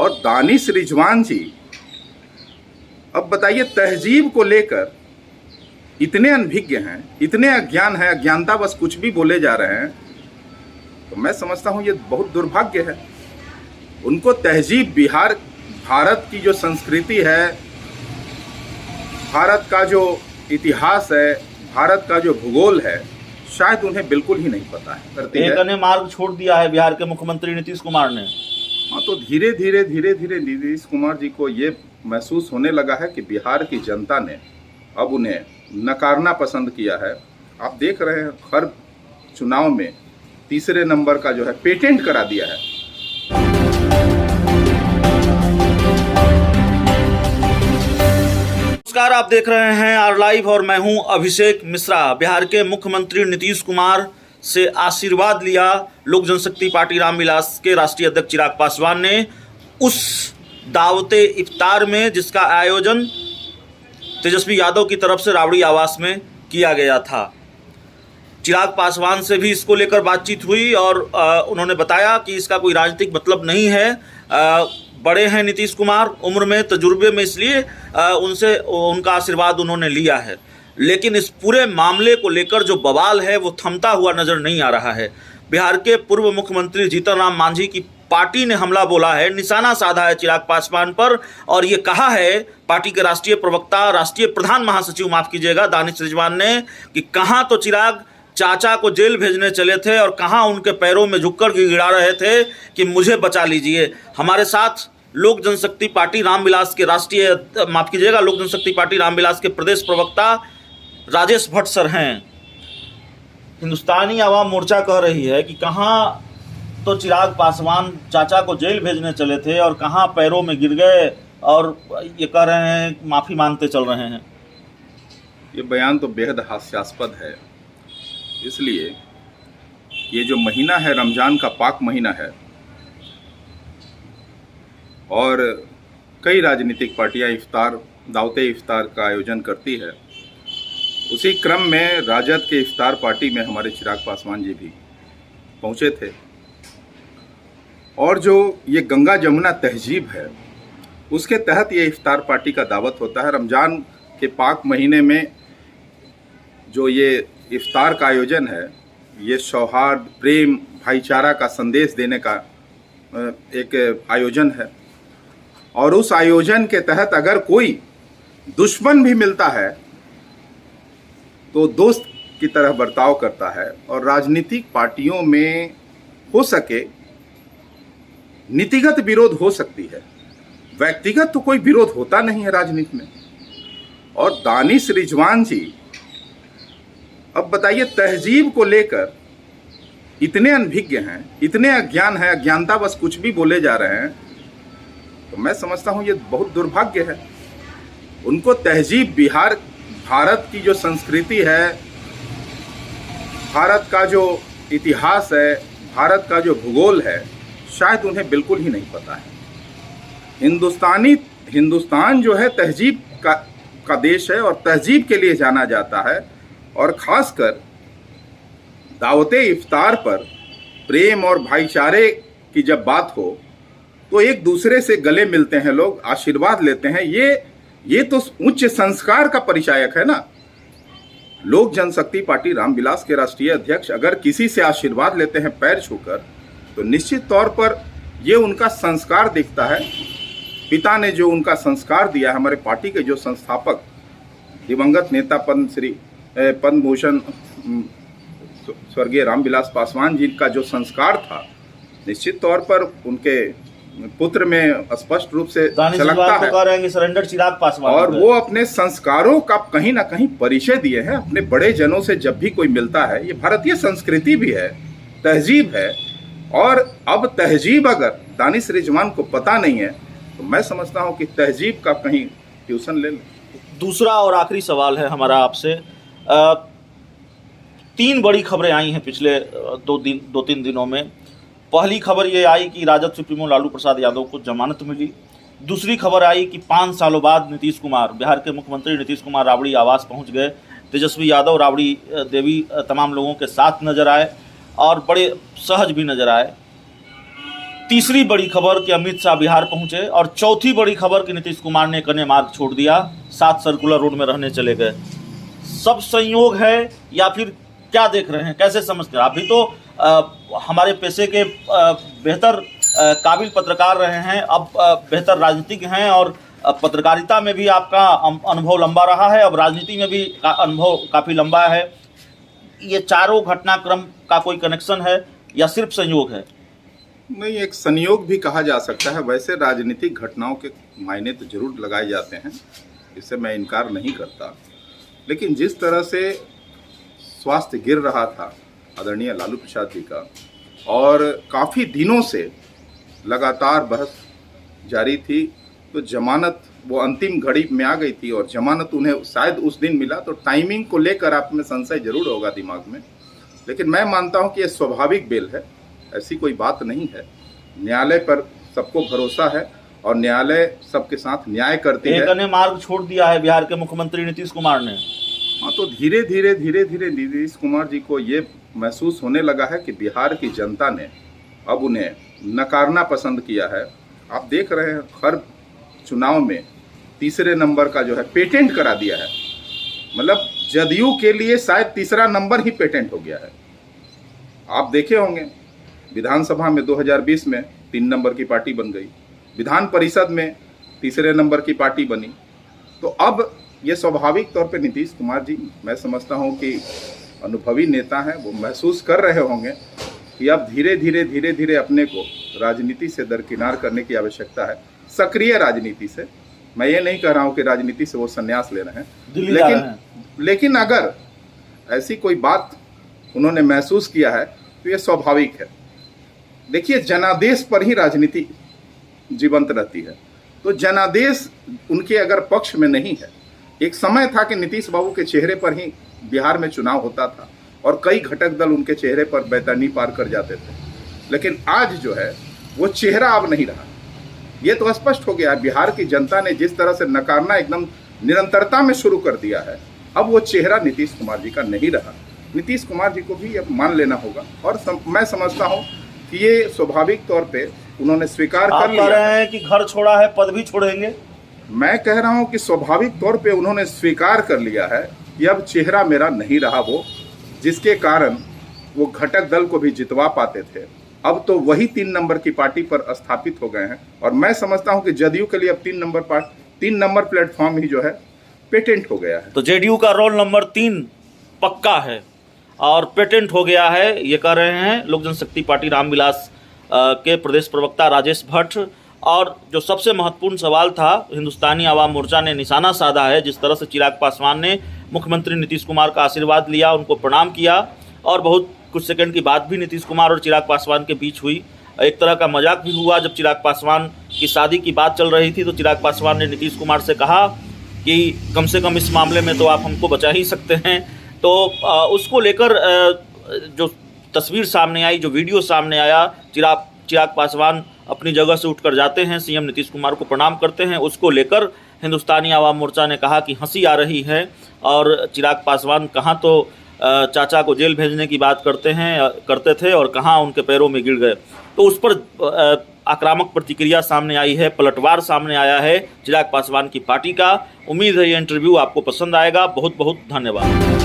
और दानिश रिजवान जी, अब बताइए, तहजीब को लेकर इतने अनभिज्ञ हैं, इतने अज्ञान है, अज्ञानता बस कुछ भी बोले जा रहे हैं। तो मैं समझता हूँ ये बहुत दुर्भाग्य है। उनको तहजीब, भारत की जो संस्कृति है, भारत का जो इतिहास है, भारत का जो भूगोल है, शायद उन्हें बिल्कुल ही नहीं पता है। एक अन्य मार्ग छोड़ दिया है बिहार के मुख्यमंत्री नीतीश कुमार ने। हाँ, तो धीरे धीरे नीतीश कुमार जी को ये महसूस होने लगा है कि बिहार की जनता ने अब उन्हें नकारना पसंद किया है। आप देख रहे हैं, हर चुनाव में तीसरे नंबर का जो है पेटेंट करा दिया है। नमस्कार, आप देख रहे हैं आर लाइव और मैं हूं अभिषेक मिश्रा। बिहार के मुख्यमंत्री नीतीश कुमार से आशीर्वाद लिया लोक जनशक्ति पार्टी रामविलास के राष्ट्रीय अध्यक्ष चिराग पासवान ने उस दावते इफ्तार में, जिसका आयोजन तेजस्वी यादव की तरफ से राबड़ी आवास में किया गया था। चिराग पासवान से भी इसको लेकर बातचीत हुई और उन्होंने बताया कि इसका कोई राजनीतिक मतलब नहीं है। बड़े हैं नीतीश कुमार उम्र में, तजुर्बे में, इसलिए उनसे उनका आशीर्वाद उन्होंने लिया है। लेकिन इस पूरे मामले को लेकर जो बवाल है वो थमता हुआ नजर नहीं आ रहा है। बिहार के पूर्व मुख्यमंत्री जीतन राम मांझी की पार्टी ने हमला बोला है, निशाना साधा है चिराग पासवान पर और ये कहा है पार्टी के राष्ट्रीय प्रवक्ता, राष्ट्रीय प्रधान महासचिव, माफ कीजिएगा, दानिश रिजवान ने, कि कहाँ तो चिराग चाचा को जेल भेजने चले थे और कहाँ उनके पैरों में झुककर गिड़ा रहे थे कि मुझे बचा लीजिए। हमारे साथ लोक जनशक्ति पार्टी रामविलास के लोक जनशक्ति पार्टी रामविलास के प्रदेश प्रवक्ता राजेश भट्ट सर हैं। हिंदुस्तानी आवाम मोर्चा कह रही है कि कहाँ तो चिराग पासवान चाचा को जेल भेजने चले थे और कहाँ पैरों में गिर गए और ये कह रहे हैं माफ़ी मांगते चल रहे हैं। ये बयान तो बेहद हास्यास्पद है, इसलिए ये जो महीना है रमज़ान का पाक महीना है और कई राजनीतिक पार्टियां दावते इफ्तार का आयोजन करती है। उसी क्रम में राजद के इफ्तार पार्टी में हमारे चिराग पासवान जी भी पहुंचे थे और जो ये गंगा जमुना तहजीब है उसके तहत ये इफ्तार पार्टी का दावत होता है। रमज़ान के पाक महीने में जो ये इफ्तार का आयोजन है, ये सौहार्द, प्रेम, भाईचारा का संदेश देने का एक आयोजन है और उस आयोजन के तहत अगर कोई दुश्मन भी मिलता है तो दोस्त की तरह बर्ताव करता है। और राजनीतिक पार्टियों में हो सके नीतिगत विरोध हो सकती है, व्यक्तिगत तो कोई विरोध होता नहीं है राजनीति में। और दानिश रिजवान जी, अब बताइए, तहजीब को लेकर इतने अनभिज्ञ हैं, इतने अज्ञान है, अज्ञानता बस कुछ भी बोले जा रहे हैं। तो मैं समझता हूँ ये बहुत दुर्भाग्य है। उनको तहजीब, भारत की जो संस्कृति है, भारत का जो इतिहास है, भारत का जो भूगोल है, शायद उन्हें बिल्कुल ही नहीं पता है। हिंदुस्तान जो है तहजीब का देश है और तहजीब के लिए जाना जाता है। और ख़ासकर दावते इफ्तार पर प्रेम और भाईचारे की जब बात हो तो एक दूसरे से गले मिलते हैं लोग, आशीर्वाद लेते हैं। ये तो उच्च संस्कार का परिचायक है ना। लोक जनशक्ति पार्टी रामविलास के राष्ट्रीय अध्यक्ष अगर किसी से आशीर्वाद लेते हैं पैर छूकर, तो निश्चित तौर पर ये उनका संस्कार दिखता है। पिता ने जो उनका संस्कार दिया, हमारे पार्टी के जो संस्थापक दिवंगत नेता पद्म भूषण स्वर्गीय रामविलास पासवान जी का जो संस्कार था, निश्चित तौर पर उनके पुत्र में स्पष्ट रूप से झलकता है। सरेंडर चिराग पासवान, और वो अपने संस्कारों का कहीं ना कहीं परिचय दिए हैं। अपने बड़े जनों से जब भी कोई मिलता है, ये भारतीय संस्कृति भी है, तहजीब है। और अब तहजीब अगर दानिश रिजवान को पता नहीं है तो मैं समझता हूँ कि तहजीब का कहीं ट्यूशन ले लें। दूसरा और आखिरी सवाल है हमारा आपसे। 3 बड़ी खबरें आई हैं पिछले 2-3 दिनों में। पहली खबर ये आई कि राजद सुप्रीमो लालू प्रसाद यादव को जमानत मिली। दूसरी खबर आई कि 5 सालों बाद बिहार के मुख्यमंत्री नीतीश कुमार राबड़ी आवास पहुंच गए। तेजस्वी यादव, राबड़ी देवी तमाम लोगों के साथ नजर आए और बड़े सहज भी नजर आए। तीसरी बड़ी खबर कि अमित शाह बिहार पहुंचे और चौथी बड़ी खबर कि नीतीश कुमार ने कन्या मार्ग छोड़ दिया, 7 सर्कुलर रोड में रहने चले गए। सब संयोग है या फिर क्या देख रहे हैं, कैसे समझते हैं? अभी तो हमारे पेशे के बेहतर काबिल पत्रकार रहे हैं, अब बेहतर राजनीतिज्ञ हैं और पत्रकारिता में भी आपका अनुभव लंबा रहा है, अब राजनीति में भी अनुभव काफ़ी लंबा है। ये चारों घटनाक्रम का कोई कनेक्शन है या सिर्फ संयोग है? नहीं, एक संयोग भी कहा जा सकता है। वैसे राजनीतिक घटनाओं के मायने तो जरूर लगाए जाते हैं, इससे मैं इनकार नहीं करता, लेकिन जिस तरह से स्वास्थ्य गिर रहा था आदरणीय लालू प्रसाद जी का और काफ़ी दिनों से लगातार बहस जारी थी, तो जमानत वो अंतिम घड़ी में आ गई थी और जमानत उन्हें शायद उस दिन मिला, तो टाइमिंग को लेकर आप में संशय जरूर होगा दिमाग में, लेकिन मैं मानता हूं कि यह स्वाभाविक बेल है, ऐसी कोई बात नहीं है। न्यायालय पर सबको भरोसा है और न्यायालय सबके साथ न्याय करती है। एक ने मार्ग छोड़ दिया है बिहार के मुख्यमंत्री नीतीश कुमार ने। हाँ, तो धीरे धीरे नीतीश कुमार जी को ये महसूस होने लगा है कि बिहार की जनता ने अब उन्हें नकारना पसंद किया है। आप देख रहे हैं हर चुनाव में तीसरे नंबर का जो है पेटेंट करा दिया है, मतलब जदयू के लिए शायद तीसरा नंबर ही पेटेंट हो गया है। आप देखे होंगे विधानसभा में 2020 में 3 नंबर की पार्टी बन गई, विधान परिषद में तीसरे नंबर की पार्टी बनी, तो अब ये स्वाभाविक तौर पे नीतीश कुमार जी, मैं समझता हूँ कि अनुभवी नेता हैं, वो महसूस कर रहे होंगे कि अब धीरे धीरे अपने को राजनीति से दरकिनार करने की आवश्यकता है, सक्रिय राजनीति से। मैं ये नहीं कह रहा हूँ कि राजनीति से वो संन्यास ले रहे हैं, लेकिन अगर ऐसी कोई बात उन्होंने महसूस किया है तो ये स्वाभाविक है। देखिए, जनादेश पर ही राजनीति जीवंत रहती है, तो जनादेश उनके अगर पक्ष में नहीं है, एक समय था कि नीतीश बाबू के चेहरे पर ही बिहार में चुनाव होता था और कई घटक दल उनके चेहरे पर बैतरनी पार कर जाते थे, लेकिन आज जो है वो चेहरा अब नहीं रहा। ये तो स्पष्ट हो गया, बिहार की जनता ने जिस तरह से नकारना एकदम निरंतरता में शुरू कर दिया है, अब वो चेहरा नीतीश कुमार जी का नहीं रहा। नीतीश कुमार जी को भी अब मान लेना होगा और मैं समझता हूँ कि ये स्वाभाविक तौर पे उन्होंने स्वीकार कर लिया। आप कह रहे हैं कि घर छोड़ा है पद भी छोड़ेंगे? मैं कह रहा हूँ कि स्वाभाविक तौर पे उन्होंने स्वीकार कर लिया है कि अब चेहरा मेरा नहीं रहा वो, जिसके कारण वो घटक दल को भी जितवा पाते थे, अब तो वही 3 नंबर की पार्टी पर स्थापित हो गए हैं। और मैं समझता हूं कि जदयू के लिए अब 3 नंबर प्लेटफॉर्म ही जो है पेटेंट हो गया है। तो जेडीयू का रोल नंबर 3 पक्का है और पेटेंट हो गया है, ये कह रहे हैं लोक जनशक्ति पार्टी रामविलास के प्रदेश प्रवक्ता राजेश भट्ट। और जो सबसे महत्वपूर्ण सवाल था, हिंदुस्तानी आवाम मोर्चा ने निशाना साधा है। जिस तरह से चिराग पासवान ने मुख्यमंत्री नीतीश कुमार का आशीर्वाद लिया, उनको प्रणाम किया और बहुत कुछ सेकंड की बात भी नीतीश कुमार और चिराग पासवान के बीच हुई। एक तरह का मजाक भी हुआ जब चिराग पासवान की शादी की बात चल रही थी, तो चिराग पासवान ने नीतीश कुमार से कहा कि कम से कम इस मामले में तो आप हमको बचा ही सकते हैं। तो उसको लेकर जो तस्वीर सामने आई, जो वीडियो सामने आया, चिराग पासवान अपनी जगह से उठकर जाते हैं, सीएम नीतीश कुमार को प्रणाम करते हैं, उसको लेकर हिंदुस्तानी आवाम मोर्चा ने कहा कि हंसी आ रही है और चिराग पासवान कहाँ तो चाचा को जेल भेजने की बात करते थे और कहाँ उनके पैरों में गिर गए। तो उस पर आक्रामक प्रतिक्रिया सामने आई है, पलटवार सामने आया है चिराग पासवान की पार्टी का। उम्मीद है ये इंटरव्यू आपको पसंद आएगा। बहुत बहुत धन्यवाद।